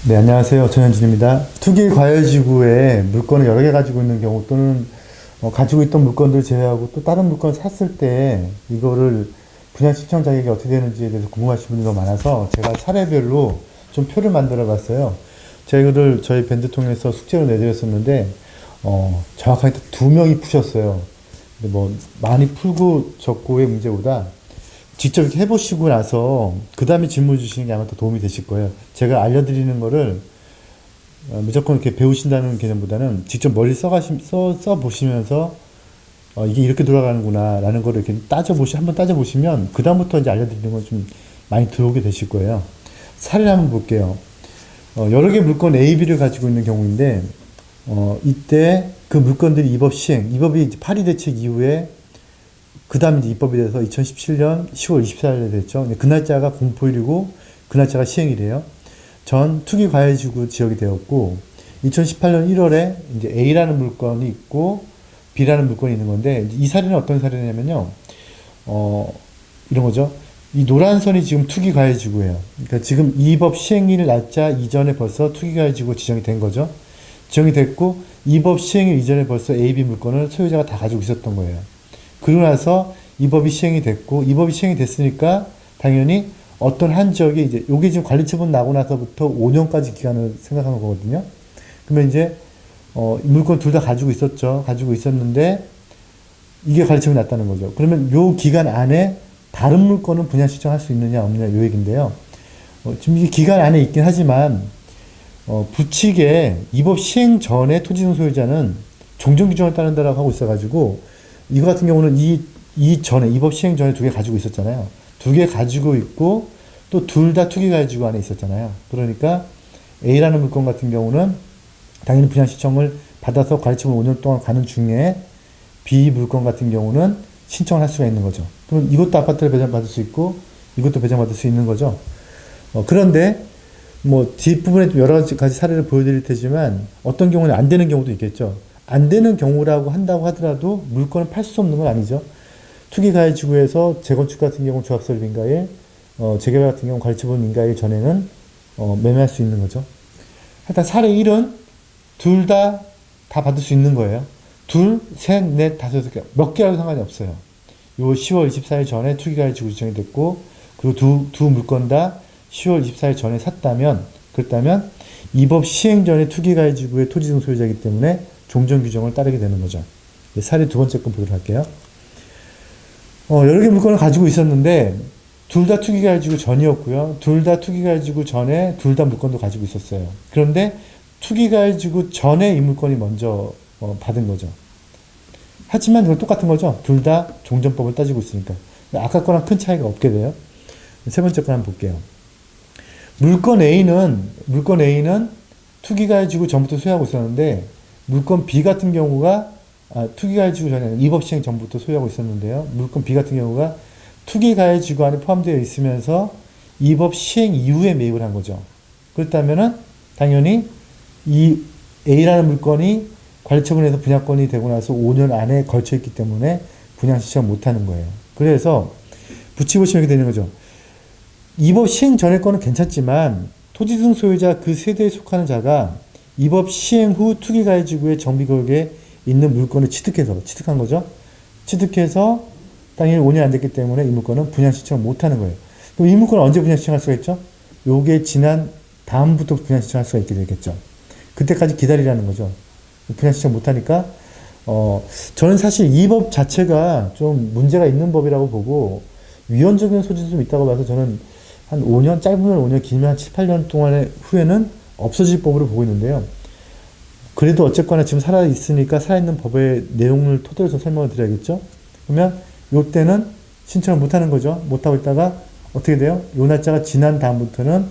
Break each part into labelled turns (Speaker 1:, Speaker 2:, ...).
Speaker 1: 네, 안녕하세요. 전현진입니다. 투기 과열지구에 물건을 여러 개 가지고 있는 경우 또는 가지고 있던 물건들 제외하고 또 다른 물건을 샀을 때 이거를 분양 신청 자격이 어떻게 되는지에 대해서 궁금하신 분이 너무 많아서 제가 사례별로 좀 표를 만들어 봤어요. 제가 이거를 저희 밴드 통해서 숙제를 내드렸었는데 정확하게 두 명이 푸셨어요. 근데 뭐 많이 풀고 적고의 문제보다 직접 이렇게 해보시고 나서 그 다음에 질문 주시는 게 아마 더 도움이 되실 거예요. 제가 알려드리는 거를 무조건 이렇게 배우신다는 개념보다는 직접 머리 써보시면서 이게 이렇게 돌아가는구나 라는 거를 이렇게 한번 따져보시면 그 다음부터 이제 알려드리는 건 좀 많이 들어오게 되실 거예요. 사례를 한번 볼게요. 여러 개 물건 A, B를 가지고 있는 경우인데 이때 그 물건들이 입법이 이제 파리 대책 이후에 그 다음에 이제 입법이 돼서 2017년 10월 24일에 됐죠. 그 날짜가 공포일이고 그 날짜가 시행이래요. 전 투기과열지구 지역이 되었고 2018년 1월에 이제 A라는 물건이 있고 B라는 물건이 있는 건데 이 사례는 어떤 사례냐면요. 이런 거죠. 이 노란 선이 지금 투기과열지구예요. 그러니까 지금 이 법 시행일 날짜 이전에 벌써 투기과열지구 지정이 된 거죠. 지정이 됐고 이 법 시행일 이전에 벌써 A, B 물건을 소유자가 다 가지고 있었던 거예요. 그러고 나서 이 법이 시행이 됐고, 이 법이 시행이 됐으니까 당연히 어떤 한 지역에 이제, 요게 지금 관리처분 나고 나서부터 5년까지 기간을 생각하는 거거든요. 그러면 이제, 이 물건 둘 다 가지고 있었죠. 가지고 있었는데, 이게 관리처분이 났다는 거죠. 그러면 요 기간 안에 다른 물건은 분양 신청할 수 있느냐, 없느냐, 요 얘기인데요. 지금 이게 기간 안에 있긴 하지만, 부칙에 이 법 시행 전에 토지등 소유자는 종전 규정을 따른다라고 하고 있어가지고, 이거 같은 경우는 이 법 시행 전에 두 개 가지고 있었잖아요. 두 개 가지고 있고, 또 둘 다 투기가지고 안에 있었잖아요. 그러니까 A라는 물건 같은 경우는 당연히 분양 신청을 받아서 관리처분 5년 동안 가는 중에 B 물건 같은 경우는 신청을 할 수가 있는 거죠. 그럼 이것도 아파트를 배정받을 수 있고, 이것도 배정받을 수 있는 거죠. 그런데 뭐 뒷부분에 좀 여러 가지 사례를 보여드릴 테지만 어떤 경우는 안 되는 경우도 있겠죠. 안 되는 경우라고 한다고 하더라도 물건을 팔 수 없는 건 아니죠. 투기가해지구에서 재건축 같은 경우 조합설립 인가일, 재개발 같은 경우 관리처분 인가일 전에는 매매할 수 있는 거죠. 하여튼 사례 1은 둘 다 받을 수 있는 거예요. 둘, 셋, 넷, 다섯, 여섯 개. 몇 개라도 상관이 없어요. 요 10월 24일 전에 투기가해지구 지정이 됐고, 그리고 두 물건 다 10월 24일 전에 샀다면, 그렇다면 이 법 시행 전에 투기가해지구의 토지등 소유자이기 때문에 종전 규정을 따르게 되는 거죠. 사례 두 번째 건 보도록 할게요. 여러 개 물건을 가지고 있었는데 둘 다 투기가해지구 전이었고요. 둘 다 투기가해지구 전에 둘 다 물건도 가지고 있었어요. 그런데 투기가해지구 전에 이 물건이 먼저 받은 거죠. 하지만 이건 똑같은 거죠. 둘 다 종전법을 따지고 있으니까. 아까 거랑 큰 차이가 없게 돼요. 세 번째 거 한번 볼게요. 물건 A는 투기가해지구 전부터 소유하고 있었는데 물건 B 같은 경우가 투기가해지구 전에 입법 시행 전부터 소유하고 있었는데요. 물건 B 같은 경우가 투기가해지구 안에 포함되어 있으면서 입법 시행 이후에 매입을 한 거죠. 그렇다면은 당연히 이 A라는 물건이 관리처분에서 분양권이 되고 나서 5년 안에 걸쳐 있기 때문에 분양 신청 못 하는 거예요. 그래서 붙이보시면 이렇게 되는 거죠. 입법 시행 전의 거는 괜찮지만 토지등 소유자 그 세대에 속하는 자가 입법 시행 후 투기가해지구의 정비구역에 있는 물건을 취득한 거죠. 취득해서 당연히 5년 안 됐기 때문에 이 물건은 분양 신청을 못 하는 거예요. 그럼 이 물건은 언제 분양 신청할 수가 있죠? 요게 지난 다음부터 분양 신청할 수가 있게 되겠죠. 그때까지 기다리라는 거죠. 분양 신청 못 하니까, 저는 사실 이 법 자체가 좀 문제가 있는 법이라고 보고, 위헌적인 소지도 좀 있다고 봐서 저는 한 5년, 짧으면 5년, 길면 한 7, 8년 동안의 후에는 없어질 법으로 보고 있는데요. 그래도 어쨌거나 지금 살아있으니까 살아있는 법의 내용을 토대로 설명을 드려야겠죠. 그러면 요때는 신청을 못하는 거죠. 못하고 있다가 어떻게 돼요? 요 날짜가 지난 다음부터는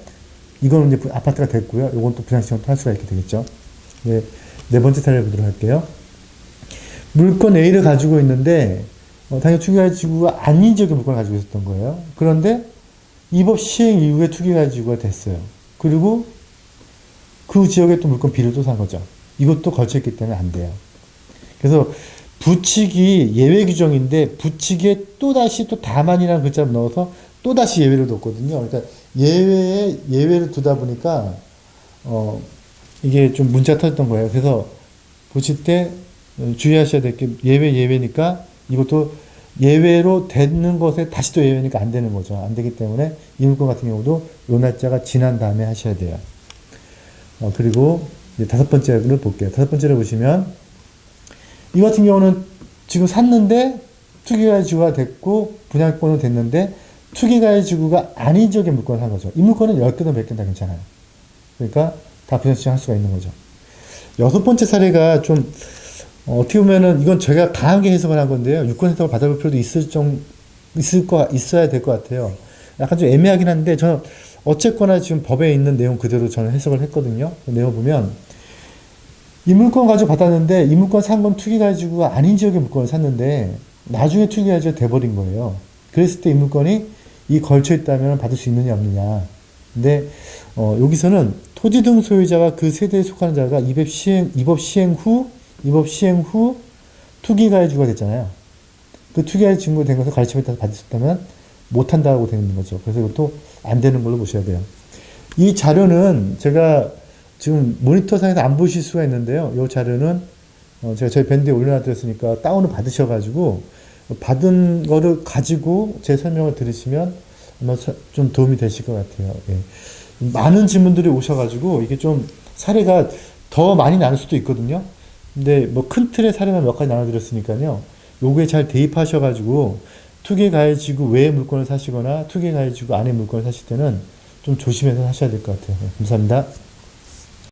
Speaker 1: 이거는 이제 아파트가 됐고요. 요건 또 분양 신청을 할 수가 있게 되겠죠. 네 번째 사례를 보도록 할게요. 물건 A를 가지고 있는데 당연히 투기가해지구가 아닌 지역의 물건을 가지고 있었던 거예요. 그런데 이 법 시행 이후에 투기가해지구가 됐어요. 그리고 그 지역에 또 물건 B를 또 산 거죠. 이것도 걸쳐있기 때문에 안 돼요. 그래서 부칙이 예외 규정인데 부칙에 또다시 또 다만이라는 글자를 넣어서 또다시 예외를 뒀거든요. 그러니까 예외를 두다 보니까 어, 이게 좀 문제가 터졌던 거예요. 그래서 보실 때 주의하셔야 될 게 예외니까 이것도 예외로 되는 것에 다시 또 예외니까 안 되는 거죠. 안 되기 때문에 이 물건 같은 경우도 요 날짜가 지난 다음에 하셔야 돼요. 그리고 이제 다섯 번째를 볼게요. 다섯 번째를 보시면 이 같은 경우는 지금 샀는데 투기가해지구가 됐고 분양권은 됐는데 투기가해지구가 아닌 지역의 물건을 산 거죠. 이 물건은 10개든 100개든 다 괜찮아요. 그러니까 다 분양신청할 수가 있는 거죠. 여섯 번째 사례가 좀 어떻게 보면은 이건 제가 강하게 해석을 한 건데요. 유권 해석을 받아볼 필요도 있어야 될 것 같아요. 약간 좀 애매하긴 한데 저는 어쨌거나 지금 법에 있는 내용 그대로 저는 해석을 했거든요. 그 내용 보면 이 물건 가지고 받았는데 이 물건 산 건 투기 가지고 아닌 지역의 물건을 샀는데 나중에 투기 가지고 돼버린 거예요. 그랬을 때 이 물건이 이 걸쳐 있다면 받을 수 있느냐 없느냐. 근데 여기서는 토지 등 소유자가 그 세대에 속하는 자가 입법 시행 후 투기가해주가 됐잖아요. 그 투기가해 증거된 것을 가르침에 따라서 받을 수 있다면 못한다고 되는 거죠. 그래서 이것도 안 되는 걸로 보셔야 돼요. 이 자료는 제가 지금 모니터상에서 안 보실 수가 있는데요. 이 자료는 제가 저희 밴드에 올려놔드렸으니까 다운을 받으셔가지고 받은 거를 가지고 제 설명을 들으시면 아마 좀 도움이 되실 것 같아요. 예. 많은 질문들이 오셔가지고 이게 좀 사례가 더 많이 나눌 수도 있거든요. 근데 뭐 큰 틀의 사례만 몇 가지 나눠드렸으니까요. 요거에 잘 대입하셔가지고 투기가해지구 외의 물건을 사시거나 투기가해지구 안의 물건을 사실 때는 좀 조심해서 하셔야 될 것 같아요. 네, 감사합니다.